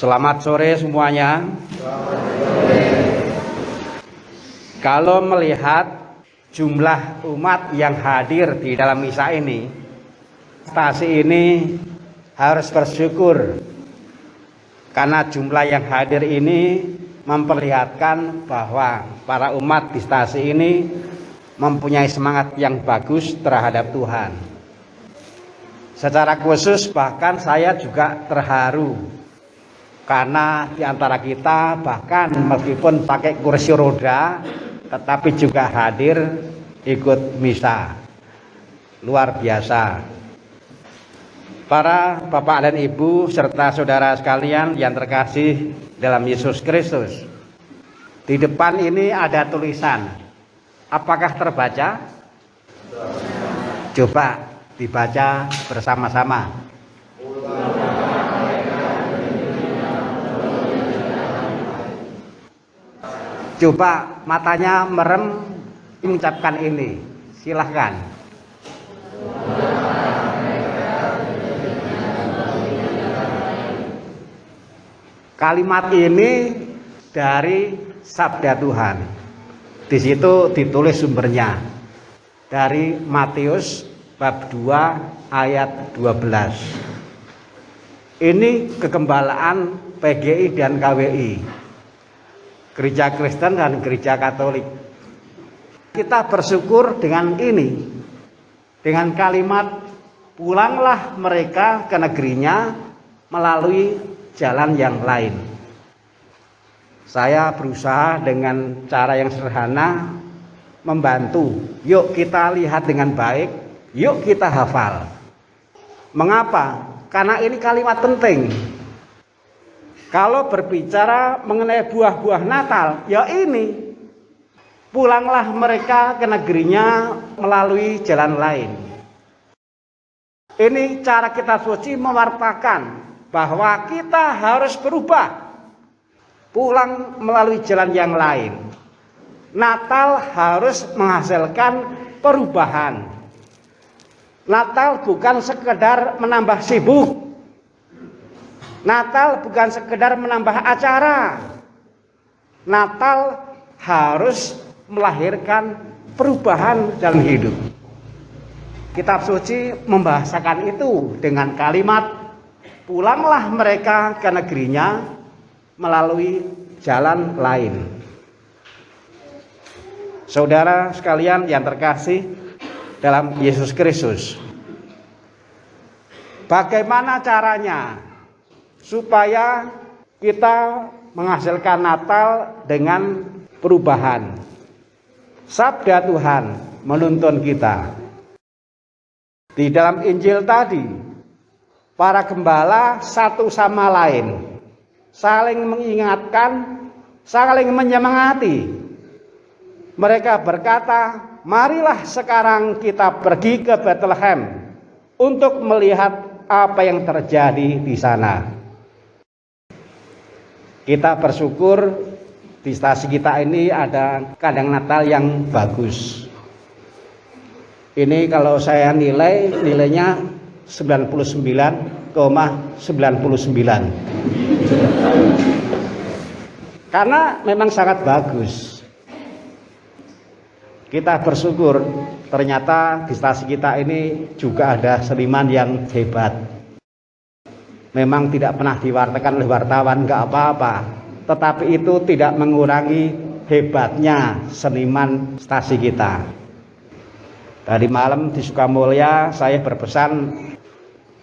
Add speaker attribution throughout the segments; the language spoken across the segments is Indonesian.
Speaker 1: Selamat sore semuanya. Kalau melihat jumlah umat yang hadir di dalam misa ini, stasi ini harus bersyukur karena jumlah yang hadir ini memperlihatkan bahwa para umat di stasi ini mempunyai semangat yang bagus terhadap Tuhan. Secara khusus bahkan saya juga terharu karena di antara kita bahkan meskipun pakai kursi roda tetapi juga hadir ikut misa. Luar biasa. Para Bapak dan Ibu serta saudara sekalian yang terkasih dalam Yesus Kristus. Di depan ini ada tulisan. Apakah terbaca? Coba dibaca bersama-sama. Coba matanya merem mengucapkan ini. Silahkan. Kalimat ini dari Sabda Tuhan. Di situ ditulis sumbernya dari Matius bab 2 ayat 12. Ini kegembalaan PGI dan KWI. Gereja Kristen dan Gereja Katolik. Kita bersyukur dengan ini. Dengan kalimat pulanglah mereka ke negerinya melalui jalan yang lain. Saya berusaha dengan cara yang sederhana membantu. Yuk kita lihat dengan baik, yuk kita hafal. Mengapa? Karena ini kalimat penting. Kalau berbicara mengenai buah-buah Natal, ya ini. Pulanglah mereka ke negerinya melalui jalan lain. Ini cara kita suci mewartakan bahwa kita harus berubah. Pulang melalui jalan yang lain. Natal harus menghasilkan perubahan. Natal bukan sekedar menambah sibuk. Natal bukan sekedar menambah acara. Natal harus melahirkan perubahan dalam hidup. Kitab suci membahasakan itu dengan kalimat pulanglah mereka ke negerinya melalui jalan lain. Saudara sekalian yang terkasih dalam Yesus Kristus, bagaimana caranya supaya kita menghasilkan Natal dengan perubahan? Sabda Tuhan menuntun kita. Di dalam Injil tadi, para gembala satu sama lain saling mengingatkan, saling menyemangati. Mereka berkata, marilah sekarang kita pergi ke Bethlehem untuk melihat apa yang terjadi di sana. Kita bersyukur di stasi kita ini ada kandang Natal yang bagus. Ini kalau saya nilainya 99,99. Karena memang sangat bagus. Kita bersyukur ternyata di stasi kita ini juga ada seniman yang hebat. Memang tidak pernah diwartakan oleh wartawan, gak apa-apa. Tetapi itu tidak mengurangi hebatnya seniman stasi kita. Tadi malam di Sukamulya saya berpesan,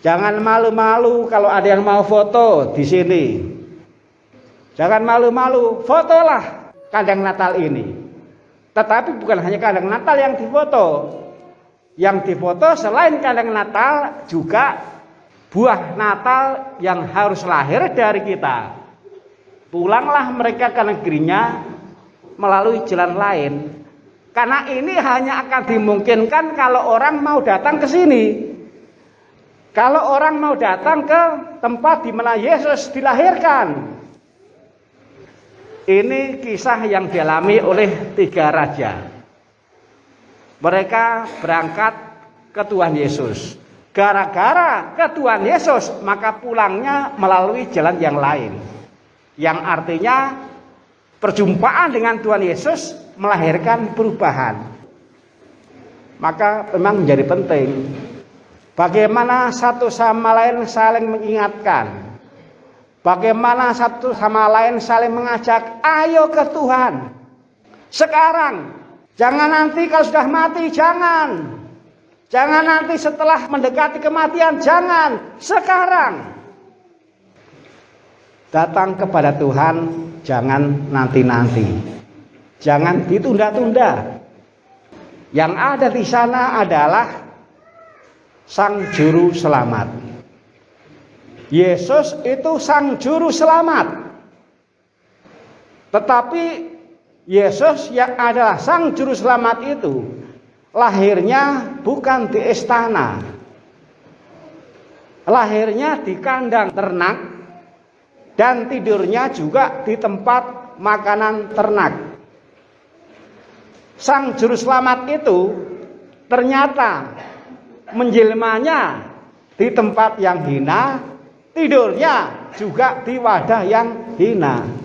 Speaker 1: jangan malu-malu kalau ada yang mau foto di sini. Jangan malu-malu, fotolah kandang Natal ini. Tetapi bukan hanya kandang Natal yang difoto. Yang difoto selain kandang Natal juga buah Natal yang harus lahir dari kita. Pulanglah mereka ke negerinya melalui jalan lain. Karena ini hanya akan dimungkinkan kalau orang mau datang ke sini. Kalau orang mau datang ke tempat di mana Yesus dilahirkan. Ini kisah yang dialami oleh 3 raja. Mereka berangkat ke Tuhan Yesus. Gara-gara ke Tuhan Yesus, maka pulangnya melalui jalan yang lain. Yang artinya perjumpaan dengan Tuhan Yesus melahirkan perubahan. Maka memang menjadi penting bagaimana satu sama lain saling mengingatkan. Bagaimana satu sama lain saling mengajak, ayo ke Tuhan. Sekarang, jangan nanti kalau sudah mati, jangan. Jangan nanti setelah mendekati kematian, jangan. Sekarang. Datang kepada Tuhan, jangan nanti-nanti. Jangan ditunda-tunda. Yang ada di sana adalah Sang Juru Selamat. Yesus itu Sang Juru Selamat. Tetapi Yesus yang adalah Sang Juru Selamat itu lahirnya bukan di istana. Lahirnya di kandang ternak dan tidurnya juga di tempat makanan ternak. Sang Juru Selamat itu ternyata menjelmanya di tempat yang hina, tidurnya juga di wadah yang hina.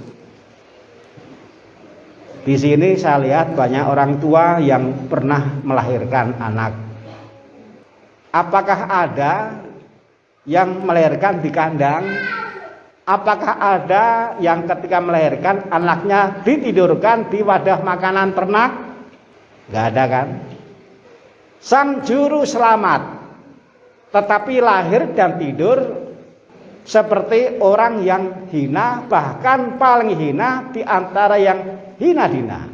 Speaker 1: Di sini saya lihat banyak orang tua yang pernah melahirkan anak. Apakah ada yang melahirkan di kandang? Apakah ada yang ketika melahirkan anaknya ditidurkan di wadah makanan ternak? Gak ada kan? Sang Juru Selamat tetapi lahir dan tidur seperti orang yang hina, bahkan paling hina di antara yang hina-hina.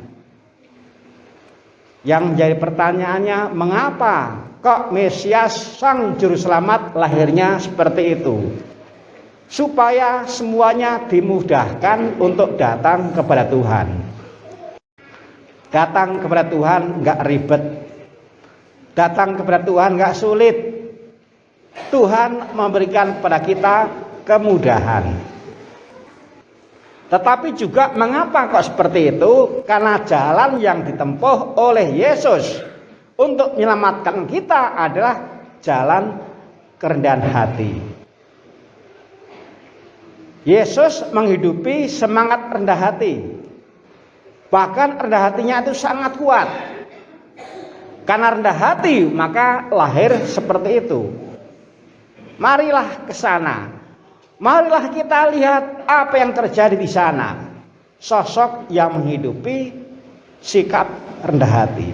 Speaker 1: Yang menjadi pertanyaannya, mengapa kok Mesias Sang Juru Selamat lahirnya seperti itu? Supaya semuanya dimudahkan untuk datang kepada Tuhan. Datang kepada Tuhan nggak ribet. Datang kepada Tuhan nggak sulit. Tuhan memberikan kepada kita kemudahan. Tetapi juga mengapa kok seperti itu? Karena jalan yang ditempuh oleh Yesus untuk menyelamatkan kita adalah jalan kerendahan hati. Yesus menghidupi semangat rendah hati. Bahkan rendah hatinya itu sangat kuat. Karena rendah hati maka lahir seperti itu. Marilah ke sana. Marilah kita lihat apa yang terjadi di sana. Sosok yang menghidupi sikap rendah hati.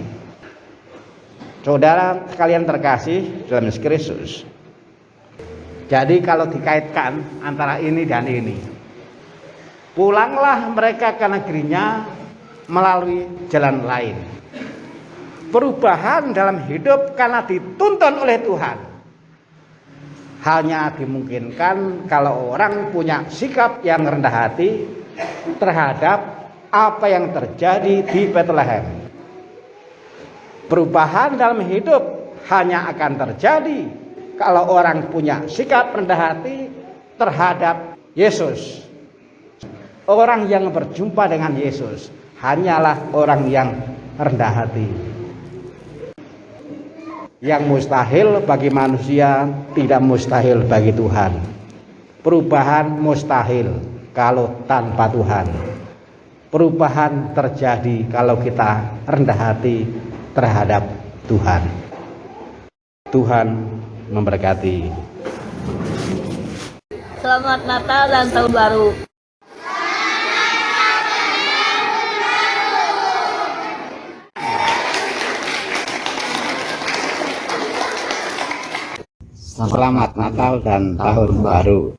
Speaker 1: Saudara sekalian terkasih dalam Yesus Kristus. Jadi kalau dikaitkan antara ini dan ini. Pulanglah mereka ke negerinya melalui jalan lain. Perubahan dalam hidup karena dituntun oleh Tuhan. Hanya dimungkinkan kalau orang punya sikap yang rendah hati terhadap apa yang terjadi di Bethlehem. Perubahan dalam hidup hanya akan terjadi kalau orang punya sikap rendah hati terhadap Yesus. Orang yang berjumpa dengan Yesus hanyalah orang yang rendah hati. Yang mustahil bagi manusia tidak mustahil bagi Tuhan. Perubahan mustahil kalau tanpa Tuhan. Perubahan terjadi kalau kita rendah hati terhadap Tuhan. Tuhan memberkati.
Speaker 2: Selamat Natal dan Tahun Baru.
Speaker 1: Selamat Natal dan Tahun Baru.